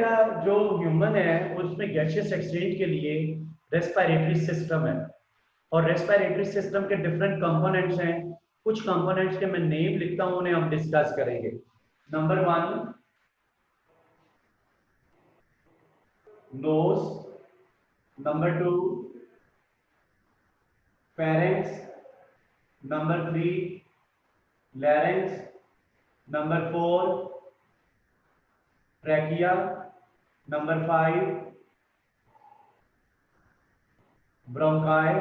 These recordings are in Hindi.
बेटा जो ह्यूमन है उसमें गैसियस एक्सचेंज के लिए रेस्पिरेटरी सिस्टम है, और रेस्पिरेटरी सिस्टम के डिफरेंट कंपोनेंट्स हैं। कुछ कंपोनेंट्स के मैं नेम लिखता हूं, उन्हें हम डिस्कस करेंगे। Number 1 nose, number 2 pharynx, number 3 larynx, number 4 trachea, number 5 bronchi,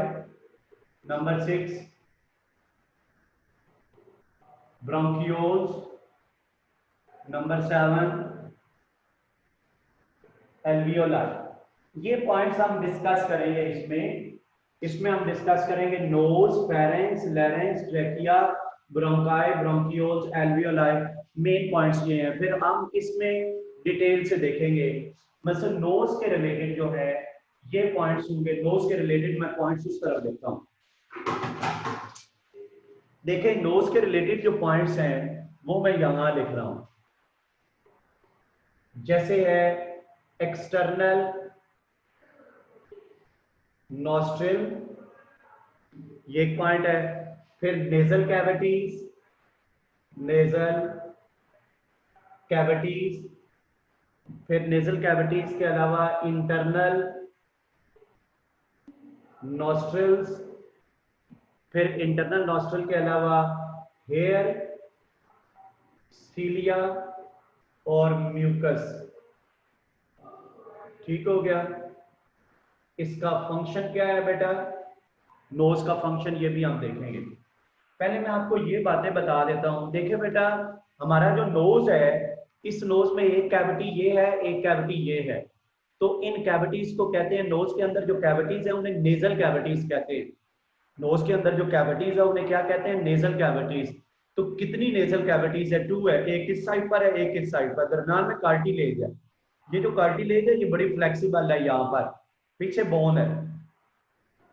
number 6 bronchioles, number 7 alveoli. ये पॉइंट्स हम डिस्कस करेंगे इसमें हम डिस्कस करेंगे nose, pharynx, larynx, trachea, bronchi, bronchioles, alveoli. Main points ये हैं। फिर हम इसमें डिटेल से देखेंगे। मतलब नोज के रिलेटेड जो है ये पॉइंट्स होंगे। नोज के रिलेटेड मैं पॉइंट्स उस तरफ देखता हूँ। देखें नोज के रिलेटेड जो पॉइंट्स हैं वो मैं यहां लिख रहा हूं। जैसे है एक्सटर्नल नॉस्ट्रिल, ये एक पॉइंट है। फिर नेजल कैविटीज, नेजल कैविटीज, फिर नेजल कैविटीज के अलावा इंटरनल नॉस्ट्रिल्स, फिर इंटरनल नॉस्ट्रिल के अलावा हेयर, सीलिया और म्यूकस। ठीक हो गया। इसका फंक्शन क्या है बेटा? नोज का फंक्शन ये भी हम देखेंगे। पहले मैं आपको ये बातें बता देता हूं। देखिए बेटा, हमारा जो नोज है, इस नोज में एक कैविटी ये है, एक कैविटी ये है। तो इन कैविटीज को कहते हैं, नोज के अंदर जो कैविटीज है उन्हें नेजल कैविटीज कहते हैं। नोज के अंदर जो कैविटीज है उन्हें क्या कहते हैं? Nasal cavities. तो कितनी नेजल कैविटीज है? 2 है। एक इस साइड पर है, एक इस साइड पर। दरम्यान में कार्टिलेज है। ये जो कार्टिलेज है ये बड़ी फ्लेक्सिबल है। यहाँ पर पीछे बोन है।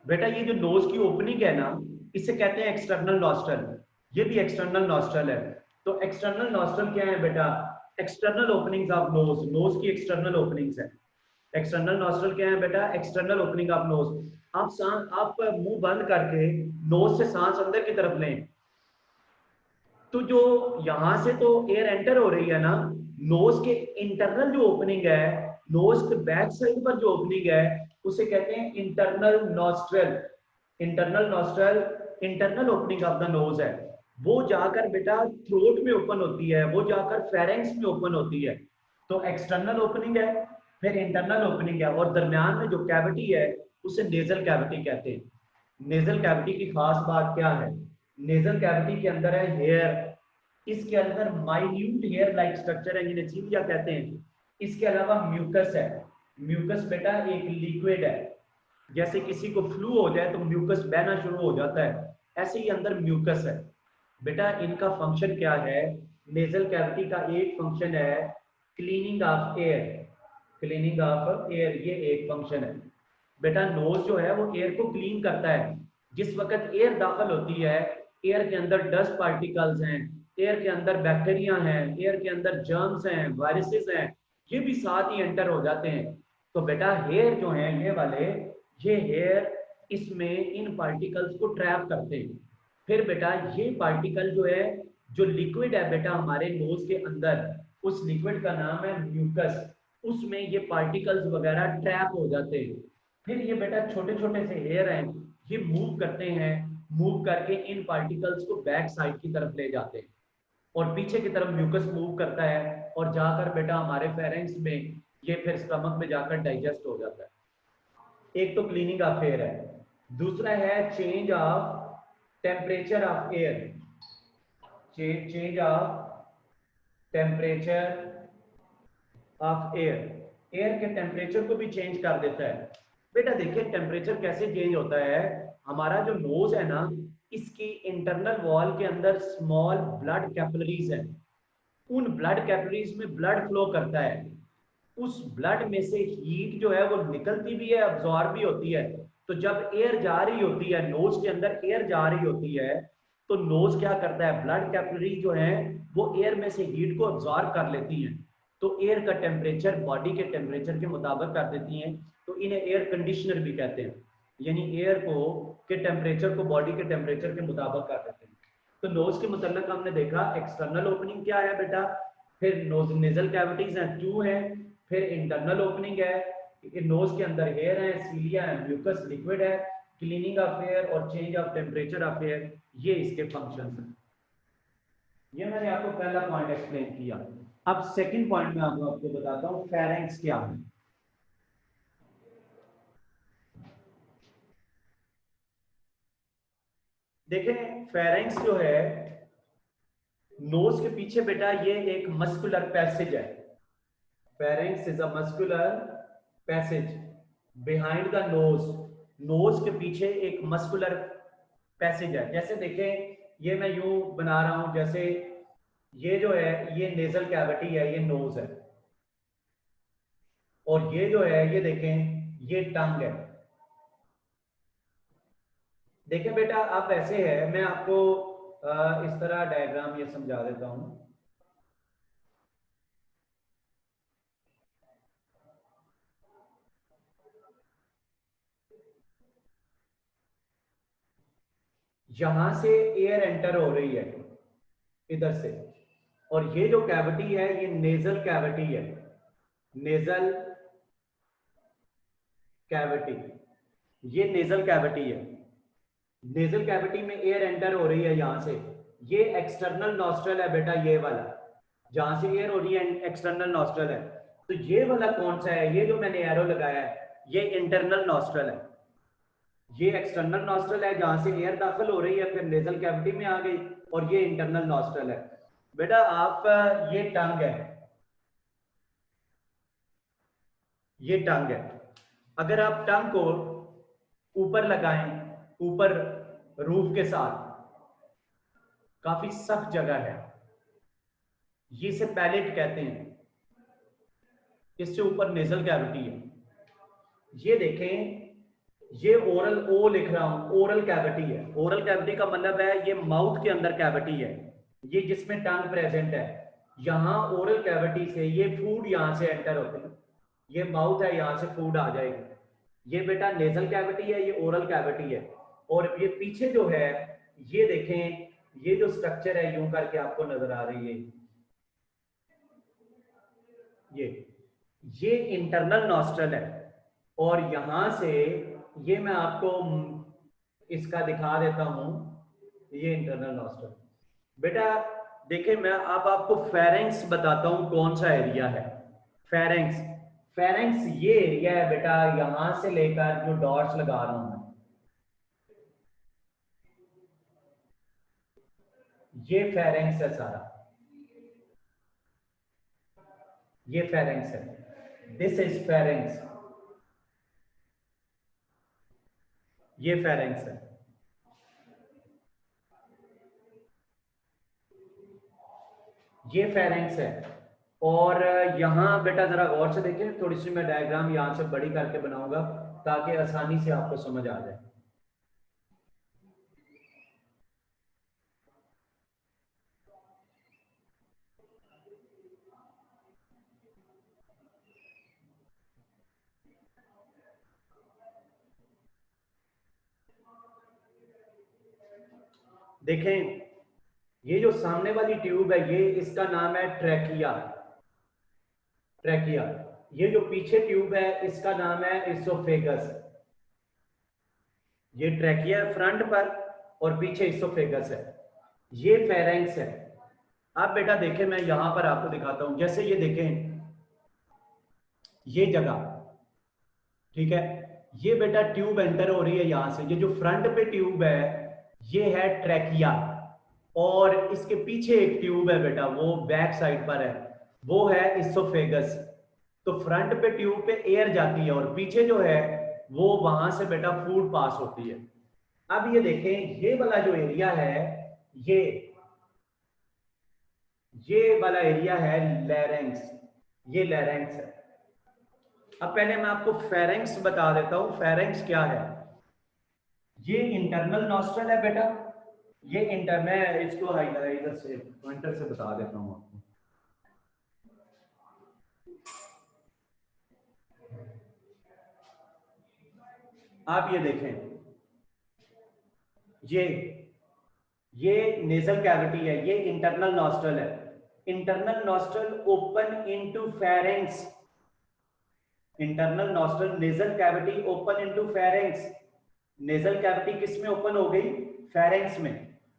बेटा ये जो नोज की ओपनिंग है ना, इसे कहते हैं एक्सटर्नल नॉस्ट्रल। ये भी एक्सटर्नल नॉस्ट्रल है। तो एक्सटर्नल नॉस्ट्रल क्या है बेटा? External openings of nose. Nose की एक्सटर्नल ओपनिंग्स है। एक्सटर्नल नॉस्ट्रल क्या है बेटा? External opening of nose. आप मुंह बंद करके नोज से सांस अंदर की तरफ लें, तो जो यहां से तो एयर एंटर हो रही है ना, नोज के इंटरनल जो ओपनिंग है, नोज के बैक साइड पर जो ओपनिंग है उसे कहते हैं internal nostril. Internal nostril internal opening of the nose है। वो जाकर बेटा थ्रोट में ओपन होती है, वो जाकर फेरेंक्स में ओपन होती है। तो एक्सटर्नल ओपनिंग है, फिर इंटरनल ओपनिंग है, और दरमियान में जो कैविटी है उसे नेजल कैविटी कहते हैं। नेजल कैविटी की खास बात क्या है? नेजल कैविटी के अंदर है हेयर। इसके अंदर माइन्यूट हेयर लाइक स्ट्रक्चर है जिन्हें सीलिया कहते हैं। इसके अलावा म्यूकस है। म्यूकस बेटा एक लिक्विड है। जैसे किसी को फ्लू हो जाए तो म्यूकस बहना शुरू हो जाता है, ऐसे ही अंदर म्यूकस है। बेटा इनका फंक्शन क्या है? नेजल कैविटी का एक फंक्शन है cleaning of air. Cleaning of air ये एक फंक्शन है। बेटा नोज जो है वो एयर को क्लीन करता है। जिस वक्त एयर दाखिल होती है, एयर के अंदर डस्ट पार्टिकल्स हैं, एयर के अंदर बैक्टीरिया हैं, एयर के अंदर जर्म्स हैं, वायरसेस हैं, ये भी साथ ही एंटर हो जाते हैं। तो बेटा हेयर जो है ये वाले, ये हेयर इसमें इन पार्टिकल्स को ट्रैप करते हैं। फिर बेटा ये पार्टिकल जो है, जो लिक्विड है बेटा हमारे नोज के अंदर, उस लिक्विड का नाम है म्यूकस। उसमें ये पार्टिकल्स वगैरह ट्रैप हो जाते हैं। फिर ये बेटा छोटे छोटे से हेयर हैं, ये मूव करते हैं, मूव करके इन पार्टिकल्स को बैक साइड की तरफ ले जाते हैं, और पीछे की तरफ म्यूकस मूव करता है और जाकर बेटा हमारे फेरेंक्स में, ये फिर स्टमक में जाकर डाइजेस्ट हो जाता है। एक तो क्लीनिंग ऑफ एयर है, दूसरा है change of temperature of air. Change of temperature of air. Air के टेम्परेचर को भी चेंज कर देता है। बेटा देखिए टेम्परेचर कैसे चेंज होता है। हमारा जो नोज है ना, इसकी इंटरनल वॉल के अंदर स्मॉल ब्लड कैपिलरीज है। उन ब्लड कैपिलरीज में ब्लड फ्लो करता है। उस ब्लड में से हीट जो है वो निकलती भी है, अब्सॉर्ब भी होती है। तो जब एयर जा रही होती है, नोज के अंदर एयर जा रही होती है, तो नोज क्या करता है? ब्लड कैपिलरी जो है वो एयर में से हीट को अब्सॉर्ब कर लेती हैं। तो एयर का टेम्परेचर बॉडी के टेम्परेचर के मुताबिक कर देती हैं, तो इन्हें एयर कंडीशनर भी कहते हैं, यानी एयर को के टेम्परेचर को बॉडी के टेम्परेचर के मुताबिक कर देते हैं। तो नोज के मुतल्लिक हमने देखा एक्सटर्नल ओपनिंग क्या है बेटा, फिर नोज नेजल कैविटीज हैं 2 हैं, फिर इंटरनल ओपनिंग है, नोज के अंदर हेयर है, सीलिया है, म्यूकस लिक्विड है, क्लीनिंग ऑफ एयर और change of temperature of air, ये इसके फंक्शंस हैं। ये मैंने आपको पहला पॉइंट एक्सप्लेन किया। अब सेकंड पॉइंट में आपको बताता हूँ फेरेंक्स क्या है। देखें फेरेंक्स जो है नोज के पीछे बेटा ये एक मस्कुलर पैसेज है। Pharynx is a muscular passage behind the nose. Nose के पीछे एक मस्कुलर पैसेज है। जैसे देखें ये मैं यूं बना रहा हूं, जैसे ये जो है ये नेजल कैविटी है, ये नोज है, और ये जो है ये देखें ये टंग है। देखें बेटा अब ऐसे है, मैं आपको इस तरह डायग्राम ये समझा देता हूं। यहां से एयर एंटर हो रही है इधर से, और ये जो कैविटी है ये नेजल कैविटी है, नेजल कैविटी, ये नेजल कैविटी है। नेजल कैविटी में एयर एंटर हो रही है यहां से। ये एक्सटर्नल नॉस्ट्रल है बेटा, ये वाला जहां से एयर हो रही है एक्सटर्नल नॉस्ट्रल है। तो ये वाला कौन सा है, ये जो मैंने एरो लगाया है ये इंटरनल नॉस्ट्रल है। ये एक्सटर्नल नॉस्ट्रल है जहां से एयर दाखिल हो रही है, फिर नेजल कैविटी में आ गई, और ये इंटरनल नॉस्ट्रल है। बेटा आप ये टंग है, ये टंग है। अगर आप टंग को ऊपर लगाएं, ऊपर रूफ के साथ, काफी सख्त जगह है, ये से पैलेट कहते हैं, इससे ऊपर नेजल कैविटी है। ये देखें ये ओरल ओ लिख रहा हूं, ओरल कैविटी है। ओरल कैविटी का मतलब है ये माउथ के अंदर कैविटी है, ये जिसमें टंग प्रेजेंट है। यहां ओरल कैविटी से ये फूड यहां से एंटर होते हैं, ये माउथ है यहां से फूड आ जाएगी। ये बेटा नेजल कैविटी है, ये ओरल कैविटी है। और ये पीछे जो है ये देखें, ये जो स्ट्रक्चर है यूं करके आपको नजर आ रही है, ये इंटरनल नॉस्ट्रल है। और यहां से ये मैं आपको इसका दिखा देता हूं, ये इंटरनल नॉस्ट्रल। बेटा देखिए मैं अब आपको फेरेंक्स बताता हूं कौन सा एरिया है। फेरेंक्स, फेरेंक्स ये एरिया है बेटा, यहां से लेकर जो डॉट्स लगा रहा हूं मैं, ये फेरेंक्स है सारा, ये फेरेंक्स है, दिस इज फेरेंक्स, ये फेरेंक्स है। ये फेरेंक्स है। और यहाँ बेटा जरा गौर से देखें, थोड़ी सी मैं डायग्राम यहाँ से बड़ी करके बनाऊंगा ताकि आसानी से आपको समझ आ जाए। देखें ये जो सामने वाली ट्यूब है ये इसका नाम है ट्रैकिया, ट्रैकिया। ये जो पीछे ट्यूब है इसका नाम है इसोफेगस। ये ट्रैकिया फ्रंट पर और पीछे इसोफेगस है, ये फेरेंक्स है। अब बेटा देखें मैं यहां पर आपको दिखाता हूं, जैसे ये देखें ये जगह, ठीक है, ये बेटा ट्यूब एंटर हो रही है यहां से, ये जो फ्रंट पे ट्यूब है ये है ट्रैकिया, और इसके पीछे एक ट्यूब है बेटा वो बैक साइड पर है, वो है इसोफेगस। तो फ्रंट पे ट्यूब पे एयर जाती है और पीछे जो है वो वहां से बेटा फूड पास होती है। अब ये देखें ये वाला जो एरिया है ये वाला एरिया है लैरेंक्स, ये लैरेंक्स है। अब पहले मैं आपको फेरेंक्स बता देता हूं, फेरेंक्स क्या है। ये इंटरनल नॉस्ट्रल है बेटा, ये मैं इसको इधर से पॉइंटर से बता देता हूं आपको। आप ये देखें, ये नेजल कैविटी है, ये इंटरनल नॉस्ट्रल है। Internal nostril open into pharynx, internal nostril nasal cavity open into pharynx. Nasal cavity किस में ओपन हो गई? फेरेंक्स में।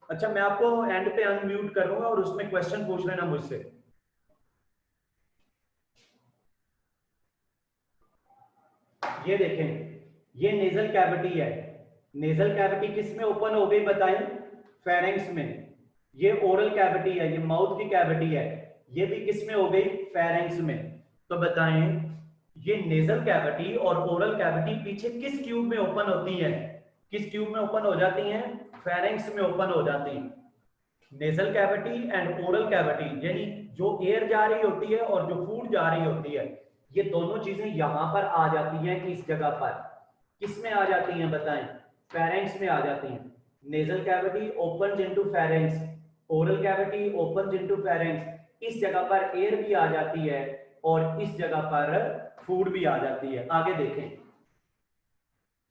अच्छा, मैं आपको एंड पे अनम्यूट करूंगा और उसमें क्वेश्चन पूछ लेना मुझसे। ये देखें, ये नेजल कैविटी है। नेजल कैविटी किस में ओपन हो गई बताएं? फेरेंक्स में। ये ओरल कैविटी है, ये माउथ की कैविटी है, ये भी किस में हो गई? फेरेंक्स में। तो बताएं, ये नेजल कैविटी और ओरल कैविटी पीछे किस ट्यूब में ओपन होती है? किस ट्यूब में ओपन हो जाती हैं? फेरेंक्स में ओपन हो जाती हैं। Nasal cavity and oral cavity, यानी जो एयर जा रही होती है और जो फूड जा रही होती है, ये दोनों चीजें यहां पर आ जाती हैं, इस जगह पर। किस में आ जाती हैं बताएं? फेरेंक्स में आ जाती हैं। Nasal cavity open into pharynx, oral cavity open into pharynx. इस जगह पर एयर भी आ जाती है और इस जगह पर फूड भी आ जाती है। आगे देखें,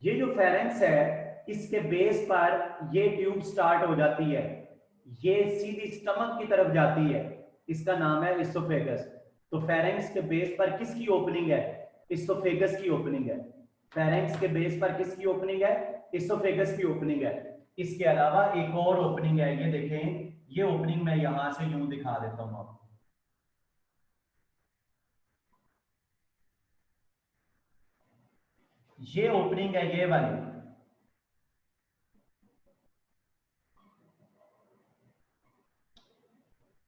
ये जो फेरेंक्स है, इसके बेस पर ये ट्यूब स्टार्ट हो जाती है, ये सीधी स्टमक की तरफ जाती है, इसका नाम है इसोफेगस। तो फेरेंक्स के बेस पर किसकी ओपनिंग है? इसोफेगस की ओपनिंग है। फेरेंक्स के बेस पर किसकी ओपनिंग है? इसोफेगस की ओपनिंग है। इसके अलावा एक और ओपनिंग है, ये देखें, ये ओपनिंग मैं यहां से यूं दिखा देता हूं आपको। ये ओपनिंग है, ये वाली।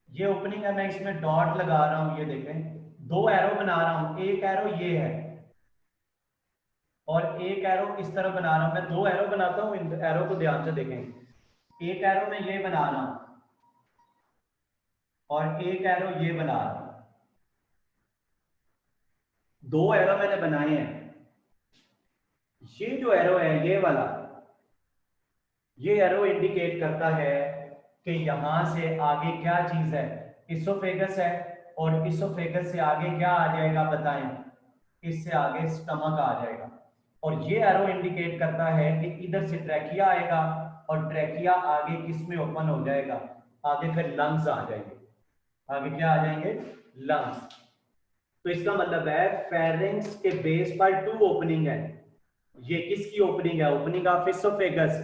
ये ओपनिंग है, मैं इसमें डॉट लगा रहा हूं, ये देखें, दो एरो बना रहा हूं। एक एरो ये है और एक एरो इस तरह बना रहा हूं। मैं दो एरो बनाता हूं, इन एरो को ध्यान से देखें। एक एरो मैं ये बना रहा हूं और एक एरो ये बना रहा हूं। दो एरो मैंने बनाए हैं। ये जो एरो है, ये वाला, ये एरो इंडिकेट करता है कि यहां से आगे क्या चीज है? इसोफेगस है, और इसोफेगस से आगे क्या आ जाएगा बताएं? इससे आगे स्टमक आ जाएगा। और ये एरो इंडिकेट करता है कि इधर से ट्रैकिया आएगा और ट्रैकिया आगे किस में ओपन हो जाएगा? आगे फिर लंग्स आ जाएंगे। आगे क्या आ जाएंगे? लंग्स। तो इसका मतलब है फेरिंग्स के बेस पर टू ओपनिंग है। ये किसकी ओपनिंग है? Opening of oesophagus.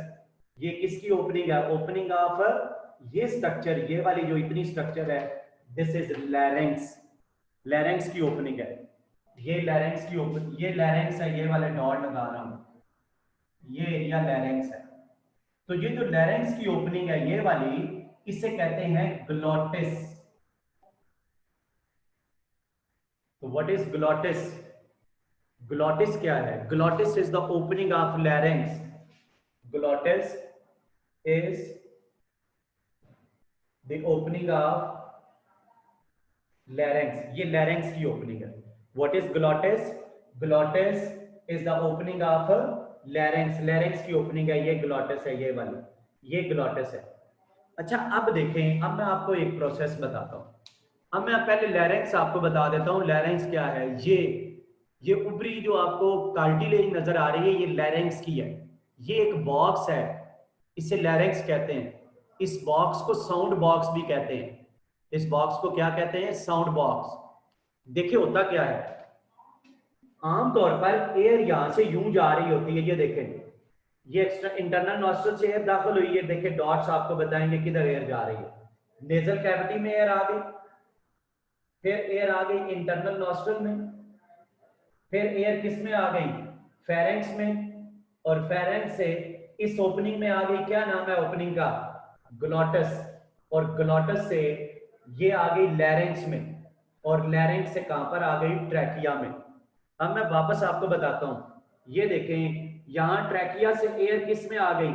ये किसकी ओपनिंग है? ओपनिंग ऑफ ये स्ट्रक्चर, ये वाली जो इतनी स्ट्रक्चर है, दिस इज लैरिंक्स। लैरिंक्स की ओपनिंग है ये। लैरिंक्स की ओपन, ये लैरिंक्स है, ये वाले डॉट लगा रहा हूं, ये एरिया लैरिंक्स है। तो ये जो लैरिंक्स की ओपनिंग है, ये वाली, इसे कहते हैं ग्लोटिस। तो व्हाट इज ग्लोटिस? ग्लोटिस क्या है? Glottis is the opening of larynx. Glottis is the opening of larynx. ये लैरिंक्स की ओपनिंग है। What is glottis? Glottis is the opening of larynx. Larynx की ओपनिंग है, ये ग्लोटिस है, ये वाली, ये ग्लोटिस है। अच्छा, अब देखें, अब मैं आपको एक प्रोसेस बताता हूं। अब मैं पहले लैरिंक्स आपको बता देता हूं। लैरिंक्स क्या है? ये ऊपरी जो आपको कार्टिलेज नजर आ रही है, ये लैरिंक्स की है। ये एक बॉक्स है, इसे लैरिंक्स कहते हैं। इस बॉक्स को साउंड बॉक्स भी कहते हैं। इस बॉक्स को क्या कहते हैं? Sound box. देखिए होता क्या है, आमतौर पर एयर यहां से यूं जा रही होती है, ये देखें, ये एक्स्ट्रा इंटरनल नॉस्ट्रल से एयर दाखिल हुई है। देखिए डॉट्स आपको बताएंगे किधर एयर जा रही है। नेजल कैविटी में एयर आ गई, फिर एयर आ गई इंटरनल नॉस्ट्रल में, फिर एयर किस में आ गई? फेरेंक्स में, और फेरेंक्स से इस ओपनिंग में आ गई, क्या नाम है ओपनिंग का? ग्लोटस। और ग्लोटस से ये आ गई लैरिंक्स में, और लैरिंक्स से कहां पर आ गई? ट्रैकिया में। अब मैं वापस आपको बताता हूं, ये देखें, यहां ट्रैकिया से एयर किस में आ गई?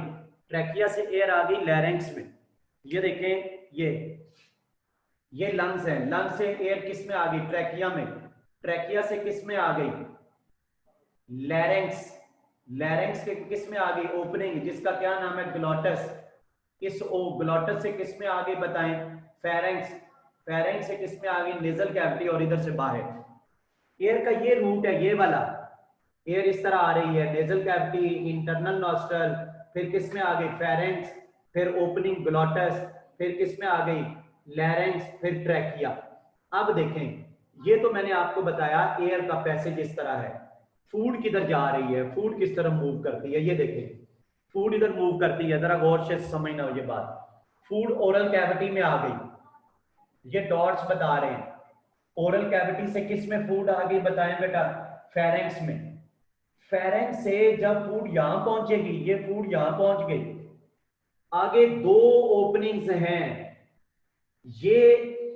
ट्रैकिया से एयर आ गई लैरिंक्स में। ये देखें, ये लंग्स है, लंग्स से एयर किस में आ गई? ट्रैकिया में। ट्रैकिया से किस में आ गई? लैरिंक्स। लैरिंक्स के किस में आ गई? ओपनिंग, जिसका क्या नाम है? ग्लोटस। इस ग्लोटस से किस में आ गई बताएं? फेरेंक्स। फेरेंक्स से किस में आ गई? नेजल कैविटी, और इधर से बाहर। एयर का ये रूट है, ये वाला, एयर इस तरह आ रही है, नेजल कैविटी, इंटरनल नॉस्ट्रल, फिर किस में आ गई फेरेंक्स, फिर ओपनिंग ग्लॉटस, फिर किस में आ गई लैरेंक्स, फिर ट्रैकिया। अब देखें, ये तो मैंने आपको बताया एयर का पैसेज इस तरह है, फूड किधर जा रही है, फूड किस तरह मूव करती है। ये देखें, फूड इधर मूव करती है, जरा गौर से समझना ये बात। फूड ओरल कैविटी में आ गई, ये डॉट्स बता रहे हैं। ओरल कैविटी से किस में फूड आ गई बताएं बेटा, फेरेंक्स में। फेरेंक्स से जब फूड यहां पहुंचेगी, ये फूड यहां पहुंच गई, आगे दो ओपनिंग्स हैं, ये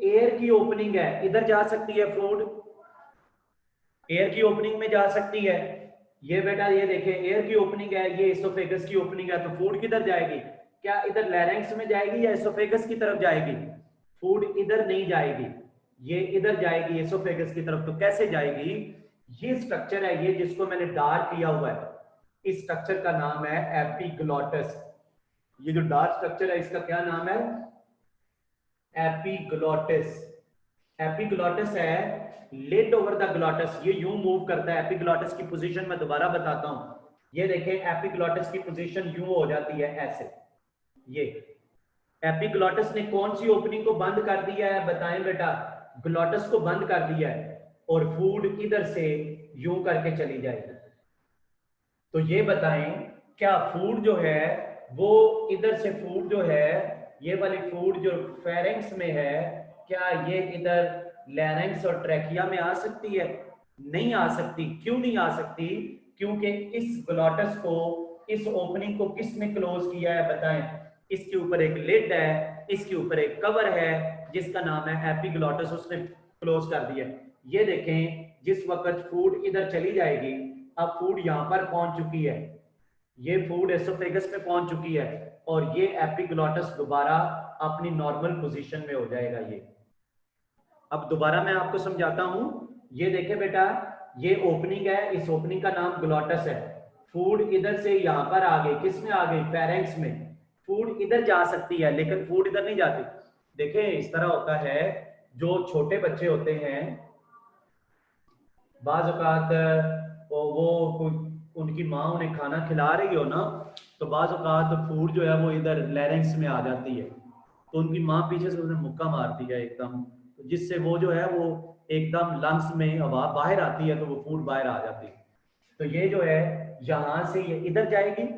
एयर की ओपनिंग है, इधर जा सकती है फूड, एयर की ओपनिंग में जा सकती है। ये बेटा ये देखें, एयर की ओपनिंग है, ये एसोफेगस की ओपनिंग है, तो फूड किधर जाएगी, क्या इधर लैरिंक्स में जाएगी या एसोफेगस की तरफ जाएगी? फूड इधर नहीं जाएगी, ये इधर जाएगी एसोफेगस की तरफ। तो कैसे जाएगी? ये स्ट्रक्चर है, ये जिसको मैंने डार्क किया हुआ है, इस स्ट्रक्चर का नाम है एपिग्लॉटस। ये जो डार्क स्ट्रक्चर है इसका क्या नाम है? एपिग्लॉटस। एपिग्लॉटस है लेट ओवर द ग्लॉटस, ये यूं मूव करता है। एपिग्लॉटस की पोजीशन मैं दोबारा बताता हूं, ये देखें एपिग्लॉटस की पोजीशन यूं हो जाती है ऐसे। ये एपिग्लॉटस ने कौन सी ओपनिंग को बंद कर दिया है बताएं बेटा? ग्लॉटस को बंद कर दिया है, और फूड इधर से यूं करके चली जाएगी। तो ये बताएं, क्या फूड जो है वो इधर से फूड जो है, ये वाली फूड जो फेरेंक्स में है, क्या ये इधर लैरिंक्स और ट्रैकिया में आ सकती है? नहीं आ सकती। क्यों नहीं आ सकती? क्योंकि इस ग्लॉटस को, इस ओपनिंग को किसने क्लोज किया है बताएं? इसके ऊपर एक लिड है, इसके ऊपर एक कवर है जिसका नाम है एपिग्लॉटस, उसने क्लोज कर दिया। ये देखें, जिस वक्त फूड इधर चली जाएगी, अब फूड यहां पर पहुंच चुकी है, ये फूड एसोफेगस में पहुंच चुकी है, और ये एपिग्लॉटस दोबारा अपनी नॉर्मल पोजीशन में हो जाएगा। ये अब दोबारा मैं आपको समझाता हूं। ये देखे बेटा, ये ओपनिंग है, इस ओपनिंग का नाम ग्लॉटस है। फूड इधर से यहां पर आ गई, किस में आ गई? फेरेंक्स में। फूड इधर जा सकती है लेकिन फूड इधर नहीं जाती। देखें, इस तरह होता है, जो छोटे बच्चे होते हैं, बाज औकात वो उनकी माँ उन्हें खाना खिला रही हो ना, तो बाज औकात फूड जो है वो इधर लैरिंक्स में आ जाती है, तो उनकी माँ पीछे से उन्हें मुक्का मारती है एकदम, तो जिससे वो जो है वो एकदम लंग्स में हवा बाहर आती है, तो वो फूड बाहर आ जाती है। तो ये जो है यहाँ से ये इधर जाएगी,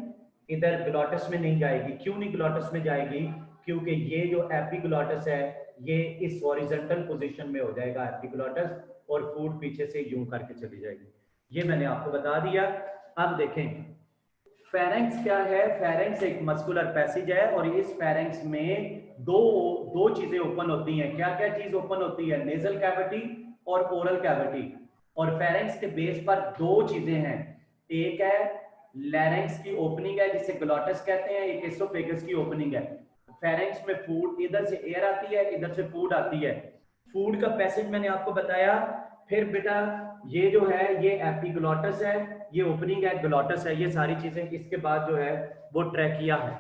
इधर ग्लॉटस में नहीं जाएगी। क्यों नहीं ग्लॉटस में जाएगी? क्योंकि ये जो एपिग्लॉटस है, ये इस हॉरिजॉन्टल पोजीशन में हो जाएगा एपिग्लॉटस, और फूड पीछे से यूं करके चली जाएगी। ये मैंने आपको बता दिया। अब देखें, फेरेंक्स क्या है? फेरेंक्स एक मस्कुलर पैसेज है, और इस फेरेंक्स में दो चीजें ओपन होती हैं। क्या क्या चीज ओपन होती है? नेजल कैविटी और ओरल कैविटी। और फेरेंक्स के बेस पर दो चीजें हैं, एक है लैरिंक्स की ओपनिंग है जिसे ग्लॉटस कहते हैं, एक एसोफेगस की ओपनिंग है। फेरेंक्स में फूड, इधर से एयर आती है, इधर से फूड आती है। फूड का पैसेज मैंने आपको बताया। फिर बेटा ये जो है ये एपिग्लॉटस है, ये ओपनिंग है, ग्लॉटस है, ये सारी चीजें। इसके बाद जो है वो ट्रैकिया है।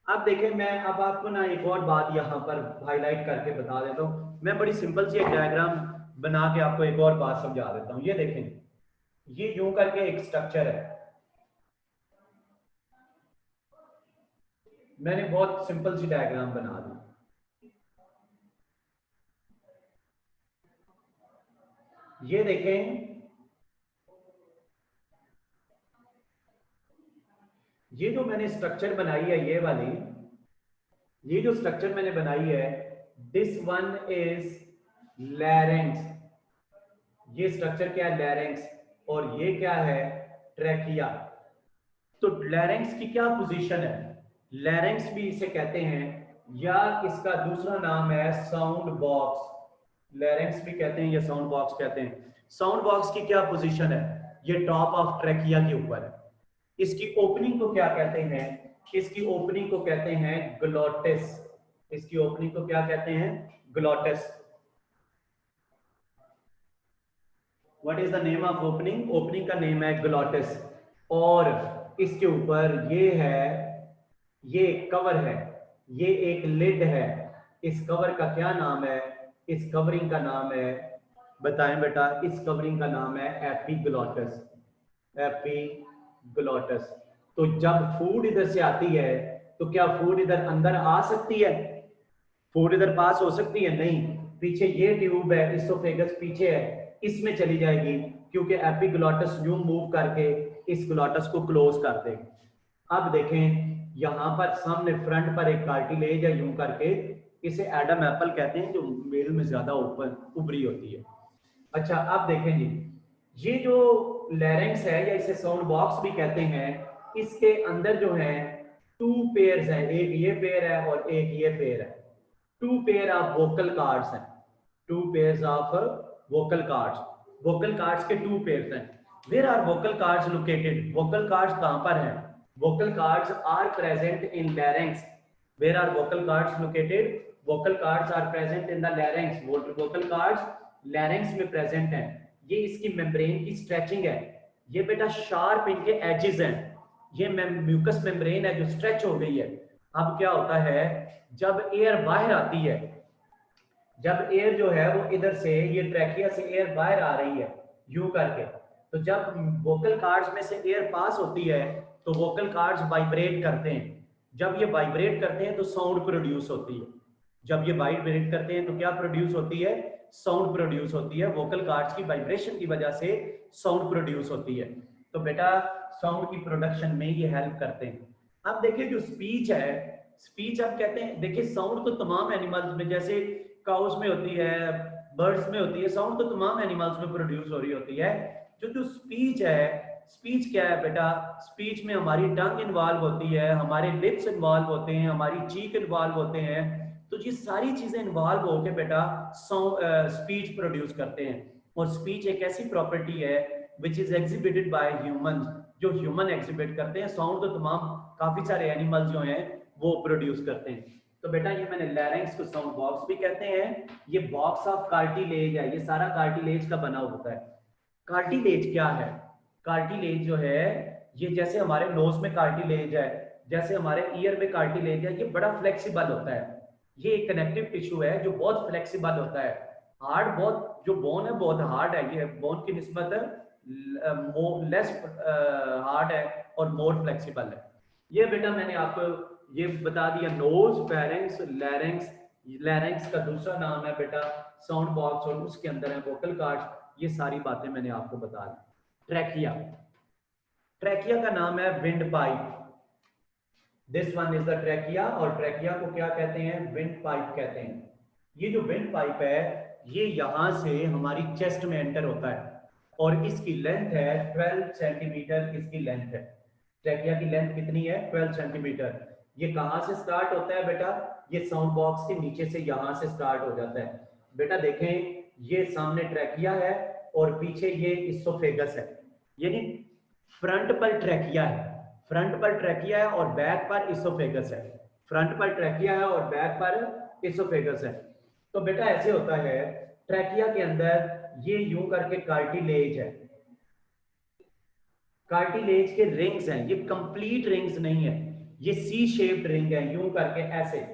अब देखें, मैं अब आपको ना एक और बात यहाँ पर हाईलाइट करके बता देता हूँ। मैं बड़ी सिंपल सी एक डायग्राम बना के आपको एक और बात समझा देता हूँ। ये देखें, ये यूं करके एक स्ट्रक्चर है, मैंने बहुत सिंपल सी डायग्राम बना दी। ये देखें, ये जो मैंने स्ट्रक्चर बनाई है, ये वाली, ये जो स्ट्रक्चर मैंने बनाई है, दिस वन इज लैरिंक्स। ये स्ट्रक्चर क्या है? लैरिंक्स। और ये क्या है? ट्रैकिया। तो लैरिंक्स की क्या पोजीशन है? लैरिंक्स भी इसे कहते हैं, या इसका दूसरा नाम है साउंड बॉक्स। लैरिंक्स भी कहते हैं या साउंड बॉक्स कहते हैं। साउंड बॉक्स की क्या पोजीशन है? ये टॉप ऑफ ट्रैकिया के ऊपर है। इसकी ओपनिंग को क्या कहते हैं? इसकी ओपनिंग को कहते हैं ग्लॉटिस। इसकी ओपनिंग को क्या कहते हैं? Glottis. What is the name of opening? Opening का नेम है ग्लॉटिस। और इसके ऊपर ये है, ये कवर है, ये एक लिड है। इस कवर का क्या नाम है? इस कवरिंग का नाम है, बताएं बेटा, इस कवरिंग का नाम है एपिग्लॉटिस। एपिग्लोटस। तो जब फूड इधर से आती है तो क्या फूड इधर अंदर आ सकती है? फूड इधर पास हो सकती है? नहीं। पीछे ये ट्यूब है, इसोफेगस पीछे है, इसमें चली जाएगी क्योंकि एपिग्लोटस यूं मूव करके इस ग्लोटस को क्लोज कर देगी। अब देखें यहां पर सामने फ्रंट पर एक कार्टिलेज है यूं करके, इसे एडम एप्पल कहते हैं, जो मेल में ज्यादा ऊपर उभरी होती है। अच्छा अब देखें जी, ये जो लैरिंक्स है या इसे साउंड बॉक्स भी कहते हैं, इसके अंदर जो है टू पेयर्स हैं, एक ये पेयर है और एक ये पेयर है। Two pair of vocal cords हैं, two pairs of vocal cords. Vocal cords के टू पेयर्स हैं। Where are vocal cords located? Vocal cords कहां पर हैं? Vocal cords are present in larynx. Where are vocal cords located? Vocal cords are present in the larynx. Vocal cords larynx में प्रेजेंट हैं। ये इसकी मेम्ब्रेन की स्ट्रेचिंग है। ये बेटा शार्प इनके एजेस हैं। ये म्यूकस मेम्ब्रेन है जो स्ट्रेच हो गई है। अब क्या होता है, जब एयर बाहर आती है, जब एयर जो है वो इधर से ये ट्रैकिया से एयर बाहर आ रही है यूं करके, तो जब वोकल कार्ड्स में से एयर पास होती है तो वोकल कार्ड्स वाइब्रेट करते हैं। जब ये वाइब्रेट करते हैं तो साउंड प्रोड्यूस होती है। जब ये वाइब्रेट करते हैं तो क्या प्रोड्यूस होती है? साउंड प्रोड्यूस होती है। वोकल कार्ड्स की वाइब्रेशन की वजह से साउंड प्रोड्यूस होती है। तो बेटा साउंड की प्रोडक्शन में ये हेल्प करते हैं। अब देखिए जो स्पीच है, स्पीच आप कहते हैं, देखिए साउंड तो तमाम एनिमल्स में, जैसे काउस में होती है, बर्ड्स में होती है, साउंड तो तमाम एनिमल्स में प्रोड्यूस हो रही होती है। जो स्पीच है, स्पीच क्या है बेटा? स्पीच में हमारी टंग इन्वॉल्व होती है, हमारे लिप्स इन्वॉल्व होते हैं, हमारी चीक इन्वॉल्व होते हैं। तो ये सारी चीजें इन्वॉल्व होकर बेटा स्पीच प्रोड्यूस करते हैं। और स्पीच एक ऐसी प्रॉपर्टी है which is exhibited by humans, जो ह्यूमन एग्जिबिट करते हैं। साउंड तो तमाम काफी सारे एनिमल्स जो हैं वो प्रोड्यूस करते हैं। तो बेटा ये मैंने लैरिंक्स को साउंड बॉक्स भी कहते हैं। ये बॉक्स ऑफ कार्टिलेज है, ये सारा कार्टिलेज का बना होता है। कार्टिलेज क्या है? कार्टिलेज जो है, ये जैसे हमारे नोज में कार्टिलेज है, जैसे हमारे ईयर में कार्टिलेज है, ये बड़ा फ्लेक्सिबल होता है। ये एक कनेक्टिव टिश्यू है जो बहुत फ्लेक्सिबल होता है। हार्ड बहुत, जो बोन है बहुत हार्ड है, ये बोन की निस्बत लेस हार्ड है और मोर फ्लेक्सिबल है। ये बेटा मैंने आपको ये बता दिया, नोज, फेरेंक्स, लैरिंक्स। लैरिंक्स का दूसरा नाम है बेटा साउंड बॉक्स और उसके अंदर है वोकल कार्ड्स। ये सारी बातें मैंने आपको बता दी। ट्रैकिया, ट्रैकिया का नाम है wind pipe. This one is the trachea. और ट्रैकिया को क्या कहते हैं? विंड पाइप कहते हैं। ये जो विंड पाइप है ये यहां से हमारी चेस्ट में एंटर होता है और इसकी लेंथ है 12 सेंटीमीटर। इसकी लेंथ है, ट्रैकिया की लेंथ कितनी है? 12 सेंटीमीटर। ये कहां से स्टार्ट होता है बेटा? ये साउंड बॉक्स के नीचे से यहां से स्टार्ट हो जाता है। बेटा देखें, ये सामने ट्रैकिया है और पीछे ये इसोफेगस है, यानी फ्रंट पर ट्रैकिया है, फ्रंट पर ट्रैकिया है और बैक पर इसोफेगस है। फ्रंट पर ट्रैकिया है और बैक पर इसोफेगस है। तो बेटा ऐसे होता है, ट्रैकिया के अंदर ये यूं करके कार्टिलेज है, कार्टिलेज के रिंग्स हैं। ये कंप्लीट रिंग्स नहीं है, ये सी शेप्ड रिंग है यूं करके ऐसे,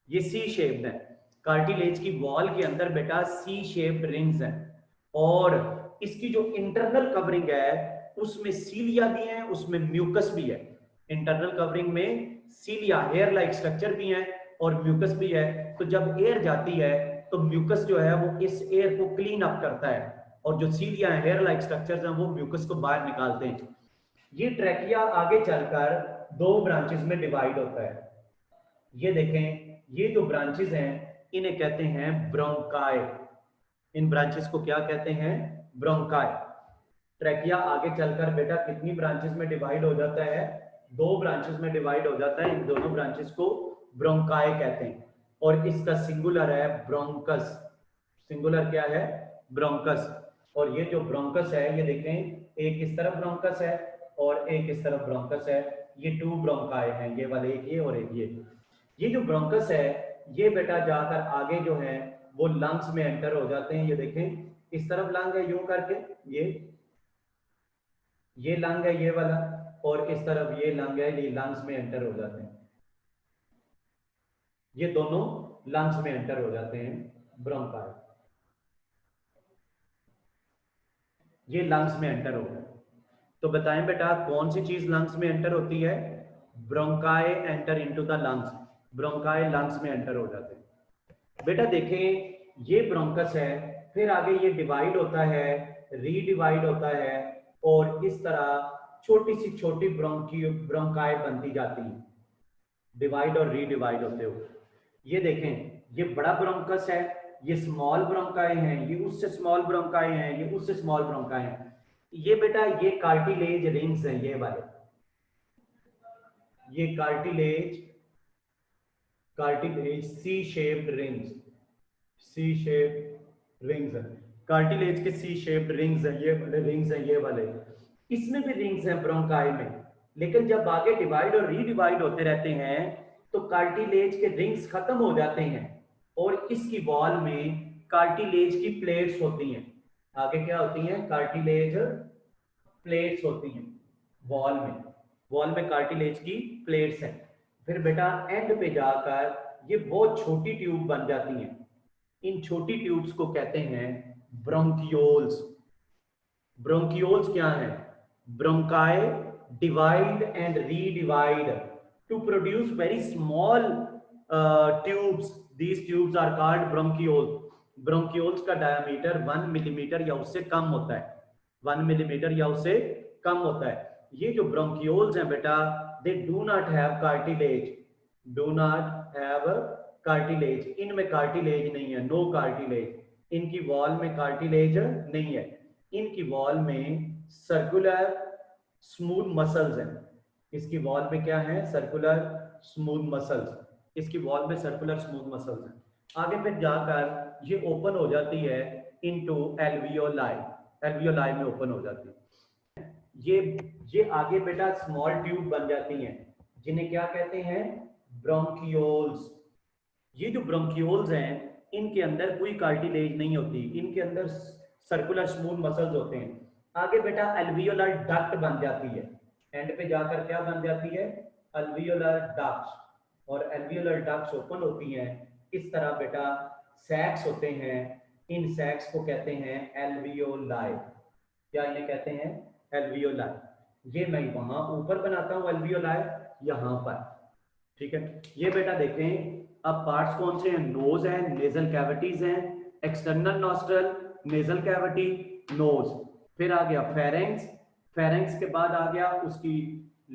ये सी शेप्ड है। कार्टिलेज की वॉल के अंदर बेटा सी शेप्ड रिंग्स हैं और इसकी जो इंटरनल कवरिंग है उसमें सीलिया भी है, उसमें म्यूकस भी है। इंटरनल कवरिंग में सीलिया हेयर लाइक स्ट्रक्चर भी है और म्यूकस भी है। तो जब एयर जाती है तो म्यूकस जो है वो इस एयर को क्लीन अप करता है और जो सीलिया हेयर लाइक स्ट्रक्चर्स हैं वो म्यूकस को बाहर निकालते हैं। ये ट्रैकिया आगे चलकर दो ब्रांचेस में डिवाइड होता है। ये देखें, ये जो ब्रांचेस हैं इन्हें कहते हैं ब्रोंकाई। इन ब्रांचेस को क्या कहते हैं? ब्रोंकाई। ट्रैकिया आगे चलकर बेटा कितनी ब्रांचेस में डिवाइड हो जाता है? दो ब्रांचेस में डिवाइड हो जाता है। इन दोनों ब्रांचेस को ब्रोंकाई कहते हैं और इसका सिंगुलर है ब्रोंकस। सिंगुलर क्या है? ब्रोंकस। और ये जो ब्रोंकस है ये देखें, एक इस तरफ ब्रोंकस है और एक इस तरफ ब्रोंकस है। ये टू ब्रोंकाई हैं, ये वाले, एक ये और एक ये। ये जो ब्रोंकस है ये बेटा जाकर आगे जो है वो लंग्स में एंटर हो जाते हैं। ये देखें, इस तरफ लंग है यूं करके, ये लंग है ये वाला, और इस तरफ ये लंग है, ये लंग्स में एंटर हो जाते हैं। ये दोनों लंग्स में एंटर हो जाते हैं, ब्रोंकाई। ये लंग्स में एंटर हो गए। तो बताएं बेटा कौन सी चीज लंग्स में एंटर होती है? Bronchi enter into the lungs, bronchi lungs में एंटर हो जाते हैं। बेटा देखें ये ब्रोंकस है, फिर आगे ये डिवाइड होता है, रीडिवाइड होता है, और इस तरह छोटी ब्रोंकाई बनती जाती है, डिवाइड और रीडिवाइड होते हुए। ये देखें ये बड़ा ब्रोंकस है, ये स्मॉल ब्रोंकाई हैं, ये उससे स्मॉल ब्रोंकाई हैं, ये उससे स्मॉल ब्रोंकाई हैं। ये बेटा ये कार्टिलेज रिंग्स हैं, ये वाले, ये cartilage C shaped rings, C shaped rings हैं, कार्टिलेज के सी शेप्ड रिंग्स हैं, ये वाले रिंग्स हैं, ये वाले। इसमें भी रिंग्स हैं ब्रोंकाई में, लेकिन जब आगे डिवाइड और रीडिवाइड होते रहते हैं तो कार्टिलेज के रिंग्स खत्म हो जाते हैं और इसकी वॉल में कार्टिलेज की प्लेट्स होती हैं। आगे क्या होती हैं? कार्टिलेज प्लेट्स होती हैं वॉल में, वॉल में कार्टिलेज की प्लेट्स हैं। फिर बेटा एंड पे जाकर ये बहुत छोटी ट्यूब बन जाती हैं, इन छोटी ट्यूब्स को कहते हैं ब्रोंकियोल्स। ब्रोंकियोल्स क्या है? Bronchi divide and redivide to produce very small tubes, these tubes are called bronchioles. Bronchioles का डायमीटर 1 मिलीमीटर या उससे कम होता है, 1 मिलीमीटर या उससे कम होता है। ये जो ब्रोंकियोल्स हैं बेटा, they do not have cartilage, do not have cartilage, इनमें कार्टिलेज नहीं है, नो कार्टिलेज, इनकी वॉल में कार्टिलेज नहीं है, इनकी वॉल में सर्कुलर स्मूथ मसल्स हैं। इसकी वॉल में क्या है? सर्कुलर स्मूथ मसल्स, इसकी वॉल में सर्कुलर स्मूथ मसल्स हैं। आगे फिर जाकर ये ओपन हो जाती है इनटू एल्वियोलाई, एल्वियोलाई में ओपन हो जाती है। ये आगे बेटा स्मॉल ट्यूब बन जाती हैं, जिन्हें क्या कहते हैं? ब्रोंकियोल्स। ये जो ब्रोंकियोल्स हैं इनके अंदर कोई कार्टिलेज नहीं होती, इनके अंदर सर्कुलर स्मूथ मसल्स होते हैं। आगे बेटा एल्वियोलर डक्ट बन जाती है, एंड पे जाकर क्या बन जाती है? एल्वियोलर डक्ट्स, और एल्वियोलर डक्ट्स ओपन होती हैं। इस तरह बेटा सैक्स होते हैं, इन सैक्स को कहते हैं एल्वियोलाई। क्या इन्हें कहते हैं? एल्वियोलाई। ये मैं वहां ऊपर बनाता हूं एल्वियोलाई, यहां पर, ठीक है। ये बेटा देखें अब पार्ट्स कौन से हैं? नोज है, नेजल कैविटीज हैं, external nostril, nasal cavity, nose. फिर आ गया फेरेंक्स, फेरेंक्स के बाद आ गया उसकी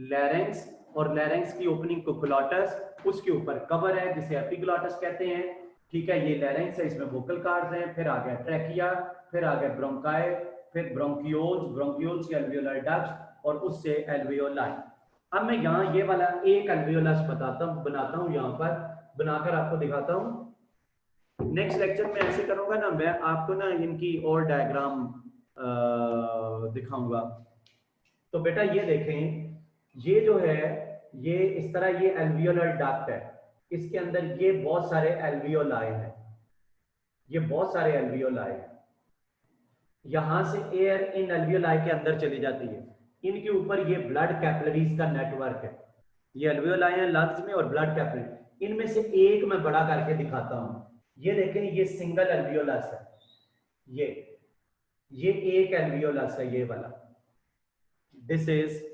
लैरेंक्स, और लैरेंक्स की ओपनिंग को ग्लॉटस, उसके ऊपर कवर है जिसे एपिग्लॉटस कहते हैं, ठीक है। ये लैरेंक्स है, इसमें वोकल कार्ड्स हैं। फिर आ गया ट्रैकिया, फिर आ गया ब्रोंकाई, फिर ब्रोंकियोल्स, ब्रोंकियोल्स की एल्वियोलर डक्ट्स, और उससे एल्वियोलाई। अब मैं यहाँ ये वाला एक एल्वियोलस बनाता हूँ, यहाँ पर बनाकर आपको दिखाता हूँ। नेक्स्ट लेक्चर में ऐसे करूंगा ना, मैं आपको ना इनकी और डायग्राम दिखाऊंगा। तो बेटा ये देखें, ये जो है ये इस तरह ये एल्वियोलर डक्ट है, इसके अंदर ये बहुत सारे एल्वियोलाई हैं, ये बहुत सारे एल्वियोलाई हैं। यहां से एयर इन एल्वियोलाई के अंदर चली जाती है, इनके ऊपर ये ब्लड कैपिलरीज का नेटवर्क है। ये एल्वियोलाई हैं लंग्स में और ब्लड कैपिलरी, इनमें से एक मैं बड़ा करके दिखाता हूं। ये देखें ये सिंगल एल्वियोलस है, ये एक एल्वियोलस है, ये वाला, दिस इज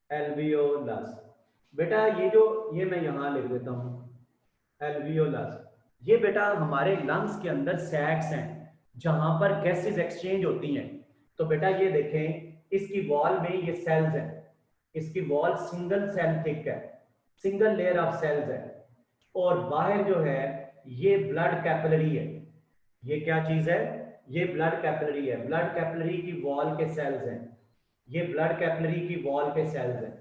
एल्वियोलस। बेटा ये मैं यहां लिख देता हूं एल्वियोलस। ये बेटा हमारे लंग्स के अंदर सैक्स हैं जहां पर गैसेस एक्सचेंज होती हैं। तो बेटा ये देखें इसकी वॉल में ये सेल्स हैं, इसकी वॉल सिंगल सेल थिक है, सिंगल लेयर ऑफ सेल्स है, और बाहर जो है ये ब्लड कैपिलरी है। ये क्या चीज है? ये ब्लड कैपिलरी है, ब्लड कैपिलरी की वॉल के सेल्स हैं, ये ब्लड कैपिलरी की वॉल के सेल्स हैं,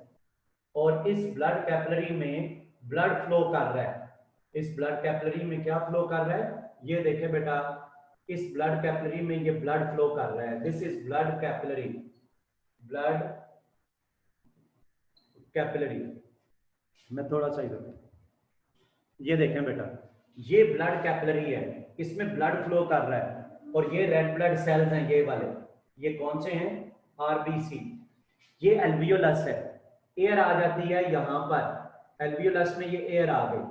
और इस ब्लड कैपिलरी में ब्लड फ्लो कर रहा है। इस ब्लड कैपिलरी में क्या फ्लो कर रहा है? ये देखें बेटा, इस ब्लड कैपिलरी में ये ब्लड फ्लो कर रहा है, this is blood capillary, blood capillary. मैं थोड़ा सा इधर, ये देखें बेटा, ये ब्लड कैपिलरी है, इसमें ब्लड फ्लो कर रहा है, और ये रेड ब्लड सेल्स हैं, ये वाले, ये कौन से हैं? आरबीसी। ये एल्वियोलस है, एयर आ जाती है यहां पर, एल्वियोलस में ये एयर आ गई,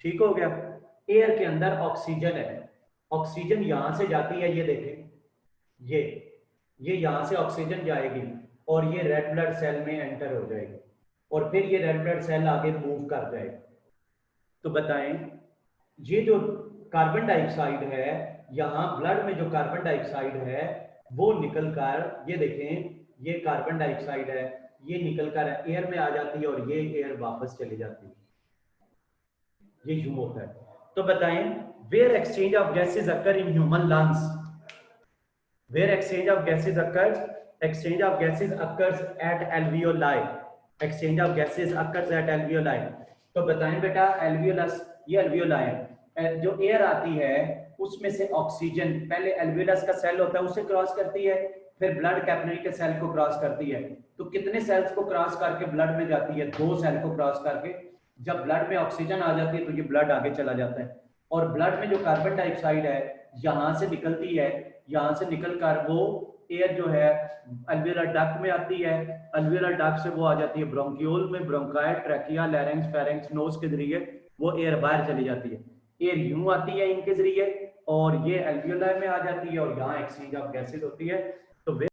ठीक हो गया। एयर के अंदर ऑक्सीजन है, ऑक्सीजन यहां से जाती है, ये देखें, ये यहां से ऑक्सीजन जाएगी, और ये रेड ब्लड सेल में एंटर हो जाएगी और फिर ये रेड ब्लड सेल आगे मूव कर जाएगा। तो बताएं, ये जो कार्बन डाइऑक्साइड है, यहाँ ब्लड में जो कार्बन डाइऑक्साइड है वो निकलकर, ये देखें, ये कार्बन डाइऑक्साइड है, ये निकलकर एयर में आ जाती है और ये एयर वापस चली जाती है। ये यूं होता है। तो बताएं, where exchange of gases occur in human lungs, where exchange of gases occurs, exchange of gases occurs at alveoli, exchange of gases occurs at alveoli। तो बताएं बेटा, alveolus, ये alveoli है, जो एयर आती है उसमें से ऑक्सीजन पहले alveolus का सेल होता है उसे क्रॉस करती है, फिर ब्लड कैपिलरी के सेल को क्रॉस करती है। तो कितने सेल्स को क्रॉस करके ब्लड में जाती है? 2 सेल को क्रॉस करके। जब ब्लड में ऑक्सीजन आ जाती है तो ये ब्लड आगे चला जाता है, और ब्लड में जो कार्बन डाइऑक्साइड है यहाँ से निकलती है, यहाँ से निकलकर वो एयर जो है अल्वेलर डक्ट में आती है, अल्वेलर डक्ट से वो आ जाती है ब्रोंकियोल में, bronchi, trachea, larynx, pharynx, nose के जरिए वो एयर बाहर चली जाती है। एयर यूं आती है इनके जरिए और ये अल्वेलर में आ जाती है और यहाँ एक्सचेंज ऑफ गैसेज होती है। तो